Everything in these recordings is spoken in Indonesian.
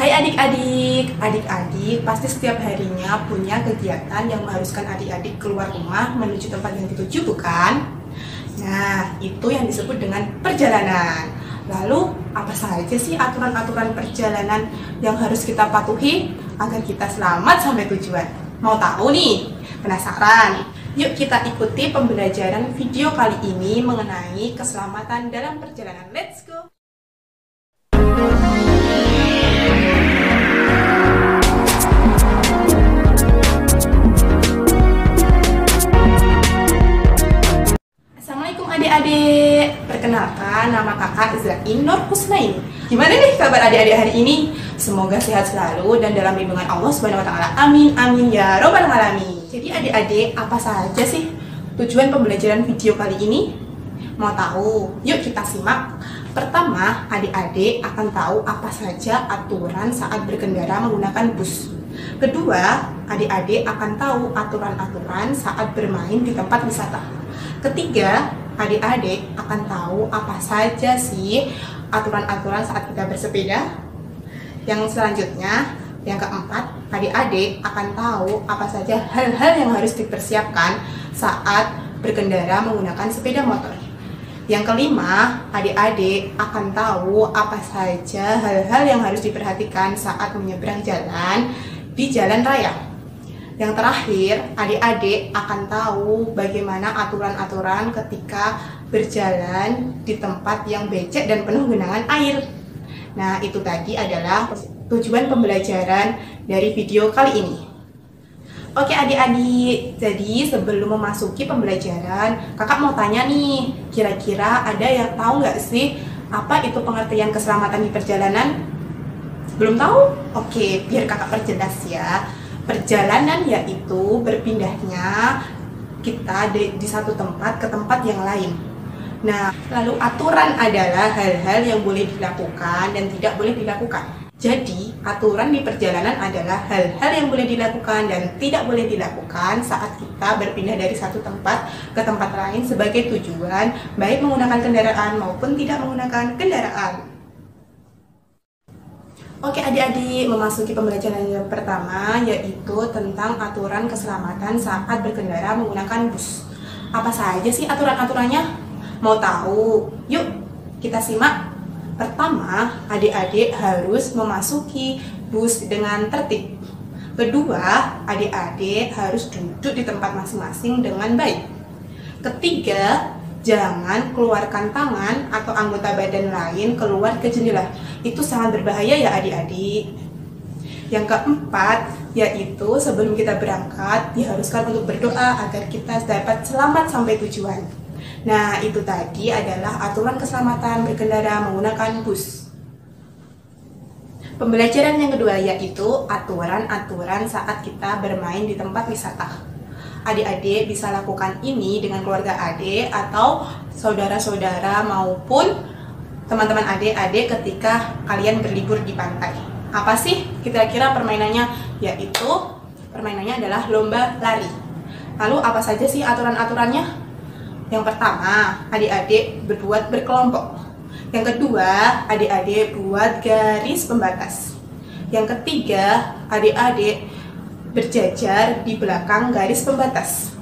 Hai adik-adik, adik-adik pasti setiap harinya punya kegiatan yang mengharuskan adik-adik keluar rumah menuju tempat yang dituju, bukan? Nah, itu yang disebut dengan perjalanan. Lalu, apa saja sih aturan-aturan perjalanan yang harus kita patuhi agar kita selamat sampai tujuan? Mau tahu nih? Penasaran? Yuk kita ikuti pembelajaran video kali ini mengenai keselamatan dalam perjalanan. Let's go! Assalamualaikum adik-adik. Perkenalkan, nama kakak Zain Nur Husnaini. Gimana nih kabar adik-adik hari ini? Semoga sehat selalu dan dalam lindungan Allah Subhanahu wa taala. Amin amin ya robbal alamin. Jadi adik-adik, apa saja sih tujuan pembelajaran video kali ini? Mau tahu? Yuk kita simak. Pertama, adik-adik akan tahu apa saja aturan saat berkendara menggunakan bus. Kedua, adik-adik akan tahu aturan-aturan saat bermain di tempat wisata. Ketiga, adik-adik akan tahu apa saja sih aturan-aturan saat kita bersepeda. Yang selanjutnya, yang keempat, adik-adik akan tahu apa saja hal-hal yang harus dipersiapkan saat berkendara menggunakan sepeda motor. Yang kelima, adik-adik akan tahu apa saja hal-hal yang harus diperhatikan saat menyeberang jalan di jalan raya. Yang terakhir, adik-adik akan tahu bagaimana aturan-aturan ketika berjalan di tempat yang becek dan penuh genangan air. Nah, itu tadi adalah tujuan pembelajaran dari video kali ini. Oke adik-adik, jadi sebelum memasuki pembelajaran, kakak mau tanya nih, kira-kira ada yang tahu nggak sih apa itu pengertian keselamatan di perjalanan? Belum tahu? Oke, biar kakak perjelas ya. Perjalanan yaitu berpindahnya kita di satu tempat ke tempat yang lain. Nah, lalu aturan adalah hal-hal yang boleh dilakukan dan tidak boleh dilakukan. Jadi, aturan di perjalanan adalah hal-hal yang boleh dilakukan dan tidak boleh dilakukan saat kita berpindah dari satu tempat ke tempat lain sebagai tujuan, baik menggunakan kendaraan maupun tidak menggunakan kendaraan. Oke adik-adik, memasuki pembelajaran yang pertama yaitu tentang aturan keselamatan saat berkendara menggunakan bus. Apa saja sih aturan-aturannya? Mau tahu? Yuk kita simak. Pertama, adik-adik harus memasuki bus dengan tertib. Kedua, adik-adik harus duduk di tempat masing-masing dengan baik. Ketiga, jangan keluarkan tangan atau anggota badan lain keluar ke jendela. Itu sangat berbahaya ya adik-adik. Yang keempat, yaitu sebelum kita berangkat diharuskan untuk berdoa agar kita dapat selamat sampai tujuan. Nah, itu tadi adalah aturan keselamatan berkendara menggunakan bus. Pembelajaran yang kedua yaitu aturan-aturan saat kita bermain di tempat wisata. Adik-adik bisa lakukan ini dengan keluarga adik atau saudara-saudara maupun teman-teman adik-adik ketika kalian berlibur di pantai. Apa sih kira-kira permainannya? Yaitu permainannya adalah lomba lari. Lalu apa saja sih aturan-aturannya? Yang pertama, adik-adik berbuat berkelompok. Yang kedua, adik-adik buat garis pembatas. Yang ketiga, adik-adik berjajar di belakang garis pembatas.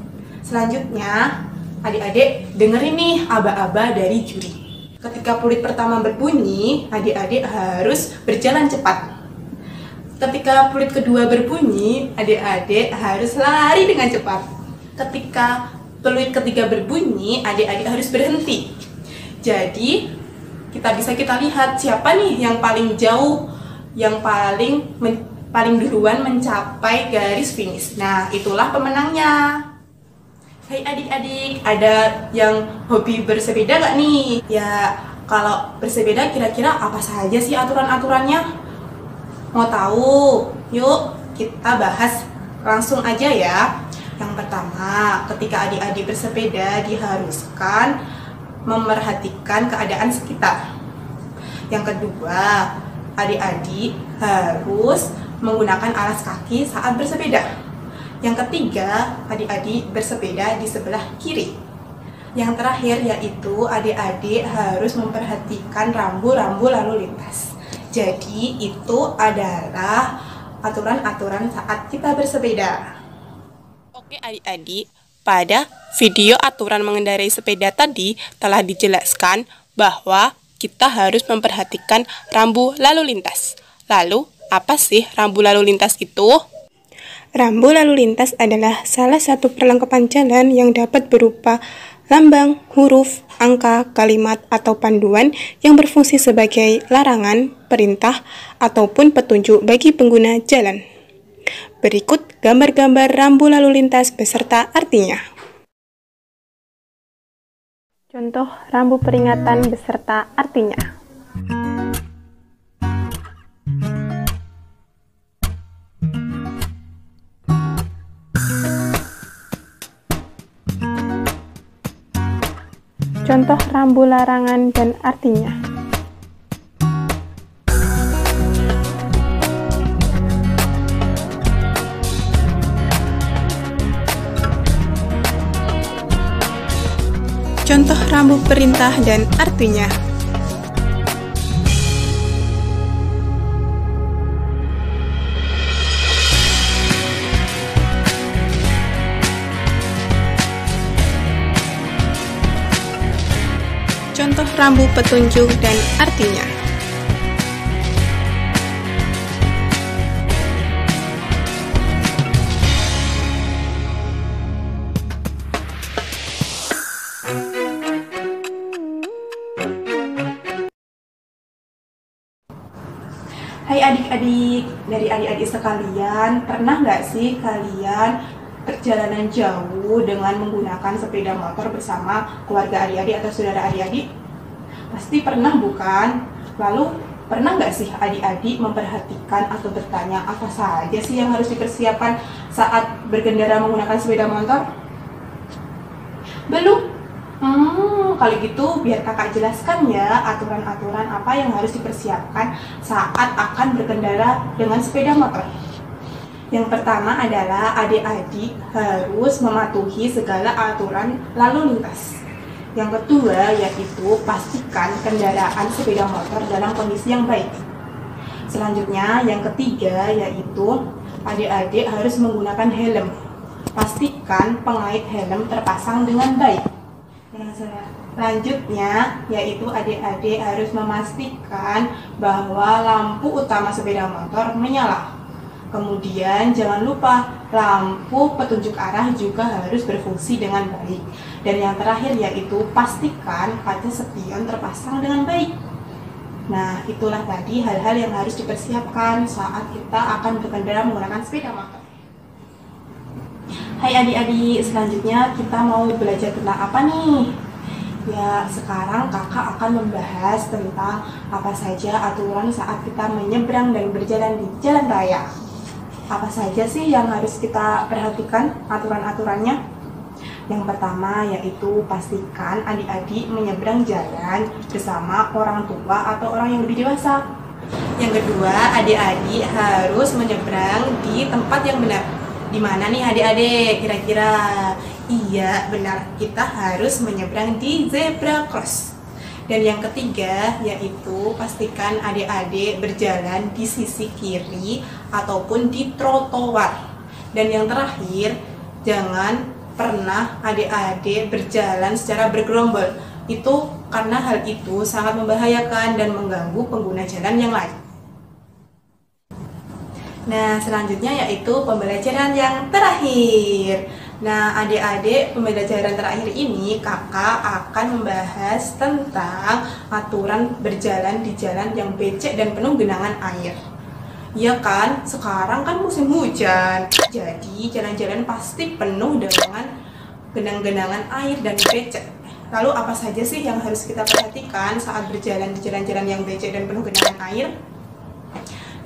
Selanjutnya, adik-adik dengerin nih aba-aba dari juri. Ketika peluit pertama berbunyi, adik-adik harus berjalan cepat. Ketika peluit kedua berbunyi, adik-adik harus lari dengan cepat. Ketika peluit ketiga berbunyi, adik-adik harus berhenti. Jadi, kita lihat siapa nih yang paling jauh, yang paling duluan mencapai garis finish. Nah, itulah pemenangnya. Hai adik-adik, ada yang hobi bersepeda nggak nih? Ya, kalau bersepeda kira-kira apa saja sih aturan-aturannya? Mau tahu? Yuk, kita bahas langsung aja ya. Yang pertama, ketika adik-adik bersepeda diharuskan memerhatikan keadaan sekitar. Yang kedua, adik-adik harus menggunakan alas kaki saat bersepeda. Yang ketiga, adik-adik bersepeda di sebelah kiri. Yang terakhir yaitu adik-adik harus memperhatikan rambu-rambu lalu lintas. Jadi itu adalah aturan-aturan saat kita bersepeda. Oke adik-adik, pada video aturan mengendarai sepeda tadi telah dijelaskan bahwa kita harus memperhatikan rambu lalu lintas. Lalu, apa sih rambu lalu lintas itu? Rambu lalu lintas adalah salah satu perlengkapan jalan yang dapat berupa lambang, huruf, angka, kalimat, atau panduan yang berfungsi sebagai larangan, perintah, ataupun petunjuk bagi pengguna jalan. Berikut gambar-gambar rambu lalu lintas beserta artinya. Contoh rambu peringatan beserta artinya. Contoh rambu larangan dan artinya. Contoh rambu perintah dan artinya. Contoh rambu petunjuk dan artinya. Hai adik-adik, dari adik-adik sekalian, pernah nggak sih kalian perjalanan jauh dengan menggunakan sepeda motor bersama keluarga adik-adik atau saudara adik-adik? Pasti pernah bukan? Lalu pernah nggak sih adik-adik memperhatikan atau bertanya apa saja sih yang harus dipersiapkan saat berkendara menggunakan sepeda motor? Belum? Kalau gitu biar kakak jelaskan ya aturan-aturan apa yang harus dipersiapkan saat akan berkendara dengan sepeda motor. Yang pertama adalah adik-adik harus mematuhi segala aturan lalu lintas. Yang kedua yaitu pastikan kendaraan sepeda motor dalam kondisi yang baik. Selanjutnya yang ketiga yaitu adik-adik harus menggunakan helm. Pastikan pengait helm terpasang dengan baik. Selanjutnya yaitu adik-adik harus memastikan bahwa lampu utama sepeda motor menyala. Kemudian jangan lupa lampu petunjuk arah juga harus berfungsi dengan baik. Dan yang terakhir yaitu pastikan kaca spion terpasang dengan baik. Nah, itulah tadi hal-hal yang harus dipersiapkan saat kita akan berkendara menggunakan sepeda motor. Hai adik-adik, selanjutnya kita mau belajar tentang apa nih? Ya, sekarang kakak akan membahas tentang apa saja aturan saat kita menyeberang dan berjalan di jalan raya. Apa saja sih yang harus kita perhatikan aturan-aturannya? Yang pertama yaitu pastikan adik-adik menyeberang jalan bersama orang tua atau orang yang lebih dewasa. Yang kedua, adik-adik harus menyeberang di tempat yang benar. Di mana nih adik-adik kira-kira? Iya, benar. Kita harus menyeberang di zebra cross. Dan yang ketiga yaitu pastikan adik-adik berjalan di sisi kiri ataupun di trotoar. Dan yang terakhir, jangan pernah adik-adik berjalan secara bergerombol. Itu karena hal itu sangat membahayakan dan mengganggu pengguna jalan yang lain. Nah, selanjutnya yaitu pembelajaran yang terakhir. Nah, adik-adik, pembelajaran terakhir ini kakak akan membahas tentang aturan berjalan di jalan yang becek dan penuh genangan air. Ya kan, sekarang kan musim hujan, jadi jalan-jalan pasti penuh dengan genang-genangan air dan becek. Lalu apa saja sih yang harus kita perhatikan saat berjalan di jalan-jalan yang becek dan penuh genangan air?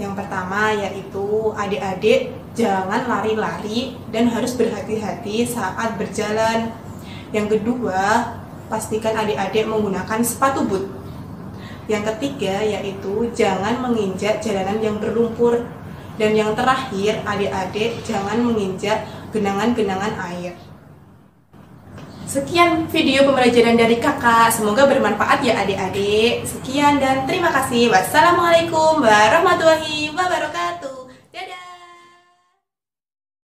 Yang pertama yaitu adik-adik jangan lari-lari dan harus berhati-hati saat berjalan. Yang kedua, pastikan adik-adik menggunakan sepatu boot. Yang ketiga yaitu jangan menginjak jalanan yang berlumpur. Dan yang terakhir, adik-adik jangan menginjak genangan-genangan air. Sekian video pembelajaran dari kakak, semoga bermanfaat ya adik-adik. Sekian dan terima kasih. Wassalamualaikum warahmatullahi wabarakatuh.